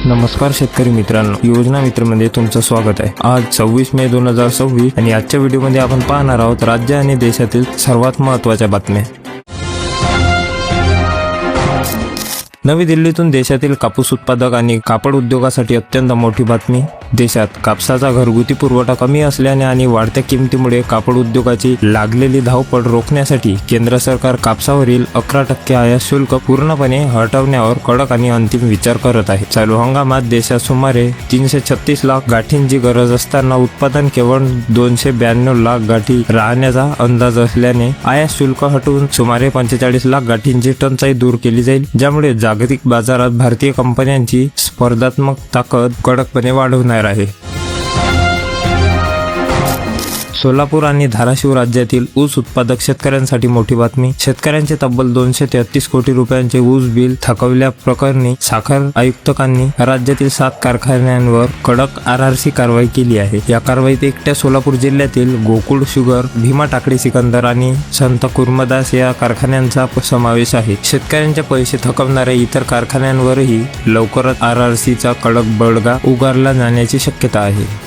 नमस्कार शेतकरी मित्रांनो, योजना मित्रमध्ये तुमचं स्वागत आहे। आज 26 मे 2026 आणि आजच्या व्हिडिओमध्ये आपण पाहणार आहोत राज्य आणि देशातील सर्वात महत्त्वाच्या बातम्या। नवी दिल्लीतून देशातील कापूस उत्पादक आणि कापड उद्योगासाठी अत्यंत मोठी बातमी। देशात कापसाचा घरगुती पुरवठा कमी असल्याने आणि वाढत्या किमतीमुळे कापड उद्योगाची लागलेली धावपळ रोखण्यासाठी केंद्र सरकार कापसावरील 11% आयात शुल्क पूर्णपणे हटवण्यावर कडक आणि अंतिम विचार करत आहे। चालू हंगामात देशात सुमारे 336 लाख गाठींची गरज असताना उत्पादन केवळ 292 लाख गाठी राहण्याचा अंदाज असल्याने आयात शुल्क हटवून सुमारे 45 लाख गाठींची टंचाई दूर केली जाईल, ज्यामुळे जागतिक बाजारात भारतीय कंपन्यांची स्पर्धात्मक ताकद कडकपणे वाढवणार आहे। सोलापूर आणि धाराशिव राज्यातील ऊस उत्पादक शेतकऱ्यांसाठी मोठी बातमी। शेतकऱ्यांचे तब्बल 233 कोटी रुपयांचे ऊस बिल थकवल्या प्रकरणी साखर आयुक्तांनी राज्यातील 7 कारखान्यांवर कडक RRC कारवाई केली आहे। या कारवाईत एकट्या सोलापूर जिल्ह्यातील गोकुळ शुगर, भीमा टाकळी सिकंदर आणि संत कुर्मदास या कारखान्यांचा समावेश आहे। शेतकऱ्यांचे पैसे थकवणाऱ्या इतर कारखान्यांवरही लवकरच RRCचा कडक बडगा उगारला जाण्याची शक्यता आहे।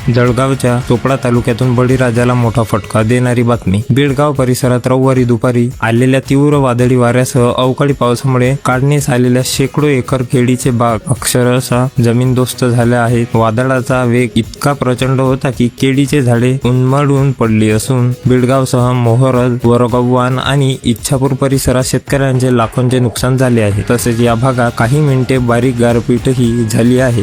जळगावच्या चोपडा तालुक्यातून बळीराजाला मोठा फटका देणारी बातमी। बीडगाव परिसरात रविवारी दुपारी आलेल्या तीव्र वादळी वाऱ्यासह अवकाळी पावसामुळे काढणीस आलेल्या शेकडो एकर केळीचे बाग अक्षरशः जमीनदोस्त झाले आहेत। वादळाचा वेग इतका प्रचंड होता की केळीचे झाडे उन्मळून पडली असून बीडगावसह मोहरद, वरगव्हाण आणि इच्छापूर परिसरात शेतकऱ्यांचे लाखोंचे नुकसान झाले आहे। तसेच या भागात काही मिनिटे बारीक गारपीटही झाली आहे।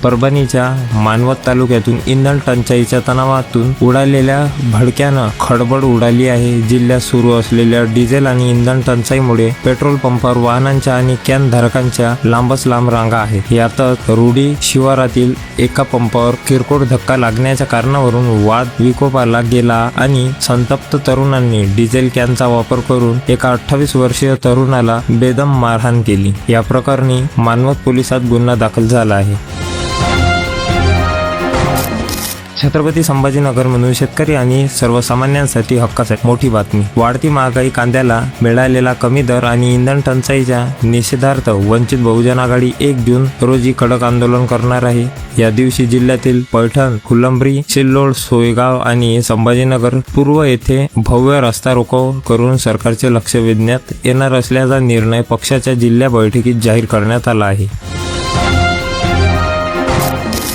परभणीच्या मानवत तालुक्यातून इंधन टंचाईच्या तणावातून उडालेल्या भडक्यानं खळबळ उडाली आहे। जिल्ह्यात सुरू असलेल्या डिझेल आणि इंधन टंचाईमुळे पेट्रोल पंपावर वाहनांच्या आणि कॅन धारकांच्या लांबच लांब रांगा आहेत। यातच रुडी शिवारातील एका पंपावर किरकोळ धक्का लागण्याच्या कारणावरून वाद विकोपाला गेला आणि संतप्त तरुणांनी डिझेल कॅनचा वापर करून एका 28 वर्षीय तरुणाला बेदम मारहाण केली। या प्रकरणी मानवत पोलिसात गुन्हा दाखल झाला आहे। छत्रपती संभाजीनगरमधून शेतकरी आणि सर्वसामान्यांसाठी हक्काची मोठी बातमी। वाढती महागाई, कांद्याला मिळालेला कमी दर आणि इंधन टंचाईच्या निषेधार्थ वंचित बहुजन आघाडी 1 जून रोजी कडक आंदोलन करणार आहे। या दिवशी जिल्ह्यातील पैठण, फुलंब्री, सिल्लोड, सोयगाव आणि संभाजीनगर पूर्व येथे भव्य रस्ता रोको करून सरकारचे लक्ष वेधण्यात येणार असल्याचा निर्णय पक्षाच्या जिल्हा बैठकीत जाहीर करण्यात आला आहे।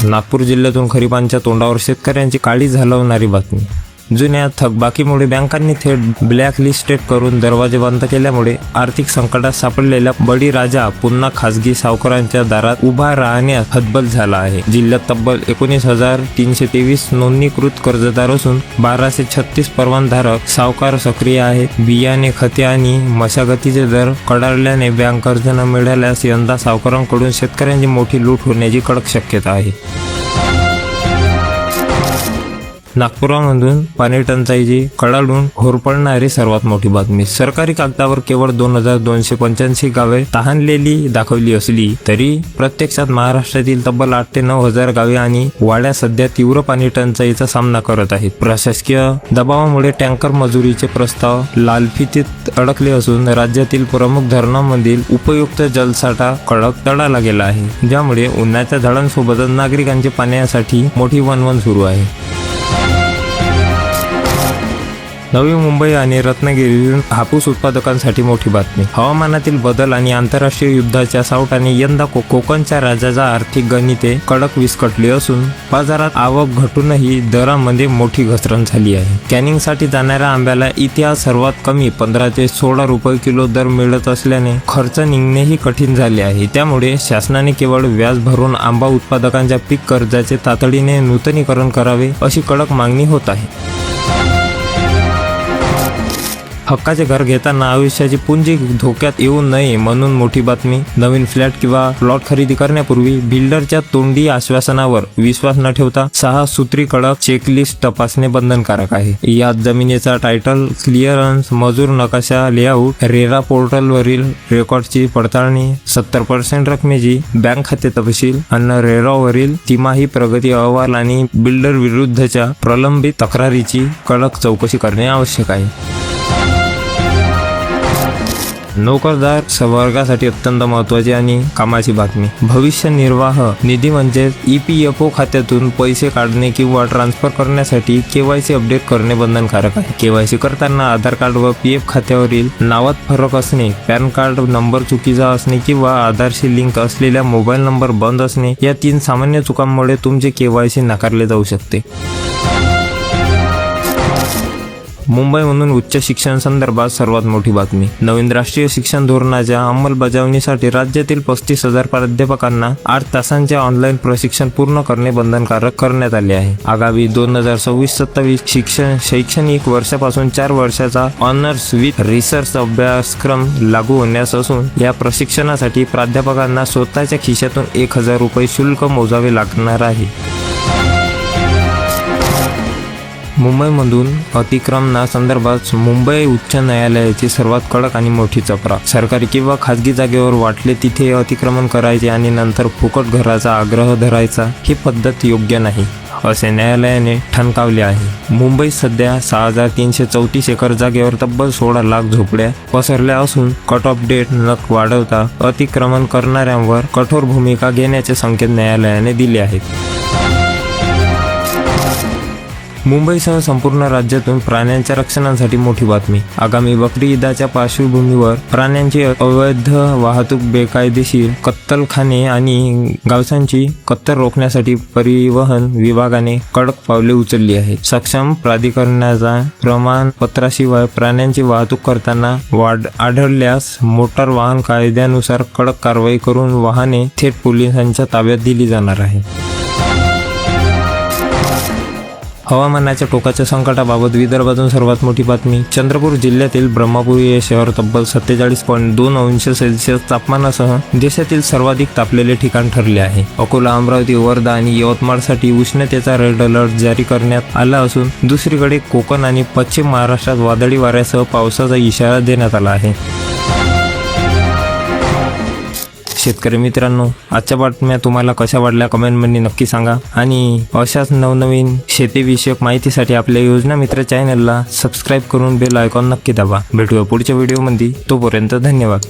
नागपूर जिल्ह्यातून खरीपांच्या तोंडावर शेतकऱ्यांची काळी घालवणारी बातमी। जुन्या थकबाकीमुळे बँकांनी थेट ब्लॅक लिस्टेड करून दरवाजे बंद केल्यामुळे आर्थिक संकटात सापडलेला बळीराजा पुन्हा खासगी सावकारांच्या दारात उभा राहण्यास हतबल झाला आहे। जिल्ह्यात तब्बल 19,323 नोंदणीकृत कर्जदार असून 1236 परवानधारक सावकार सक्रिय आहेत। बियाणे, खते आणि मशागतीचे दर कडाडल्याने बँक कर्ज न मिळाल्यास यंदा सावकारांकडून शेतकऱ्यांची मोठी लूट होण्याची कडक शक्यता आहे। नागपुरामधून पाणी टंचाईची कडाडून होरपळणारी सर्वात मोठी बातमी। सरकारी कागदावर केवळ 2,285 गावे तहानलेली दाखवली असली तरी प्रत्यक्षात महाराष्ट्रातील तब्बल 8,000 ते 9,000 गावे आणि वाड्या सध्या तीव्र पाणी टंचाईचा सामना करत आहेत। प्रशासकीय दबावामुळे टँकर मजुरीचे प्रस्ताव लालफितीत अडकले असून राज्यातील प्रमुख धरणांमधील उपयुक्त जलसाठा कडक तडाला गेला आहे, ज्यामुळे उन्हाच्या झाडांसोबतच नागरिकांची पाण्यासाठी मोठी वणवण सुरू आहे। नवी मुंबई आणि रत्नागिरीतून हापूस उत्पादकांसाठी मोठी बातमी। हवामानातील बदल आणि आंतरराष्ट्रीय युद्धाच्या सावटाने यंदा कोकणच्या राज्याचा आर्थिक गणिते कडक विस्कटली असून बाजारात आवक घटूनही दरामध्ये मोठी घसरण झाली आहे। कॅनिंगसाठी जाणाऱ्या आंब्याला इतिहास सर्वात कमी 15 ते 16 रुपये किलो दर मिळत असल्याने खर्च निघणेही कठीण झाले आहे। त्यामुळे शासनाने केवळ व्याज भरून आंबा उत्पादकांच्या पीक कर्जाचे तातडीने नूतनीकरण करावे अशी कडक मागणी होत आहे। हक्काचे घर घेताना आयुष्याची पुंजी धोक्यात येऊ नये म्हणून मोठी बातमी। नवीन फ्लॅट किंवा प्लॉट खरेदी करण्यापूर्वी बिल्डरच्या तोंडी आश्वासनावर विश्वास न ठेवता 6 सूत्री कडक चेकलिस्ट तपासणे बंधनकारक आहे। यात जमिनीचा टायटल क्लिअरन्स, मजूर नकाशा, लेआउट, रेरा पोर्टलवरील रेकॉर्डची पडताळणी, 70% रकमेची बँक खाते तपशील आणि रेरावरील तिमाही प्रगती अहवाल आणि बिल्डर विरुद्धच्या प्रलंबित तक्रारीची कडक चौकशी करणे आवश्यक आहे। नोकरदार वर्गासाठी अत्यंत महत्त्वाची आणि कामाची बातमी. भविष्य निर्वाह निधी म्हणजे EPFO खात्यातून पैसे काढणे किंवा ट्रान्सफर करण्यासाठी KYC अपडेट करणे बंधनकारक आहे. KYC करताना आधार कार्ड व PF खात्यावरील नावात फरक असणे, पॅन कार्ड नंबर चुकीचा असणे किंवा आधारशी लिंक असलेला मोबाईल नंबर बंद असणे या 3 सामान्य चुकांमुळे तुमचे KYC नाकारले जाऊ शकते. मुंबईमधून उच्च शिक्षण संदर्भात सर्वात मोठी बातमी. नवीन राष्ट्रीय शिक्षण धोरणाच्या अंमलबजावणीसाठी राज्यातील 35,000 प्राध्यापकांना 8 तासांचे ऑनलाईन प्रशिक्षण पूर्ण करणे बंधनकारक करण्यात आले आहे. आगामी 2026-27 शैक्षणिक वर्षापासून 4 वर्षाचा ऑनर्स विथ रिसर्च अभ्यासक्रम लागू होण्यास असून या प्रशिक्षणासाठी प्राध्यापकांना स्वतःच्या खिशातून 1,000 रुपये शुल्क मोजावे लागणार आहे. मुंबईमधून अतिक्रमणासंदर्भात मुंबई उच्च न्यायालयाची सर्वात कडक आणि मोठी चपराक. सरकारी किंवा खाजगी जागेवर वाटले तिथे अतिक्रमण करायचे आणि नंतर फुकट घराचा आग्रह धरायचा ही पद्धत योग्य नाही, असे न्यायालयाने ठणकावले आहे. मुंबईत सध्या 6,334 एकर जागेवर तब्बल 16 लाख झोपड्या पसरल्या असून कट ऑफ डेट न वाढवता अतिक्रमण करणाऱ्यांवर कठोर भूमिका घेण्याचे संकेत न्यायालयाने दिले आहेत. मुंबईसह संपूर्ण राज्यातून प्राण्यांच्या रक्षणासाठी मोठी बातमी. आगामी बकरी ईदच्या पार्श्वभूमीवर प्राण्यांची अवैध वाहतूक, बेकायदेशीर कत्तलखाने आणि गावसांची कत्तल रोखण्यासाठी परिवहन विभागाने कडक पावले उचलली आहेत. सक्षम प्राधिकरणाच्या प्रमाणपत्राशिवाय प्राण्यांची वाहतूक करताना आढळल्यास मोटार वाहन कायद्यानुसार कडक कारवाई करून वाहने थेट पोलिसांच्या ताब्यात दिली जाणार आहे. हवामानाच्या टोकाच्या संकटाबाबत विदर्भातून सर्वात मोठी बातमी. चंद्रपूर जिल्ह्यातील ब्रह्मपुरी हे शहर तब्बल 47.2 अंश सेल्सिअस तापमानासह देशातील सर्वाधिक तापलेले ठिकाण ठरले आहे. अकोला, अमरावती, वर्धा आणि यवतमाळसाठी उष्णतेचा रेड अलर्ट जारी करण्यात आला असून दुसरीकडे कोकण आणि पश्चिम महाराष्ट्रात वादळी वाऱ्यासह पावसाचा इशारा देण्यात आला आहे. शेतकरी मित्रांनो, आजच्या बातम्या तुम्हाला कशा वाटल्या कमेंटमध्ये नक्की सांगा आणि अशाच नवनवीन शेतीविषयक माहितीसाठी आपल्या योजना मित्र चॅनलला सबस्क्राईब करून बेल आयकॉन नक्की दाबा. भेटूया पुढच्या व्हिडिओमध्ये. तोपर्यंत धन्यवाद.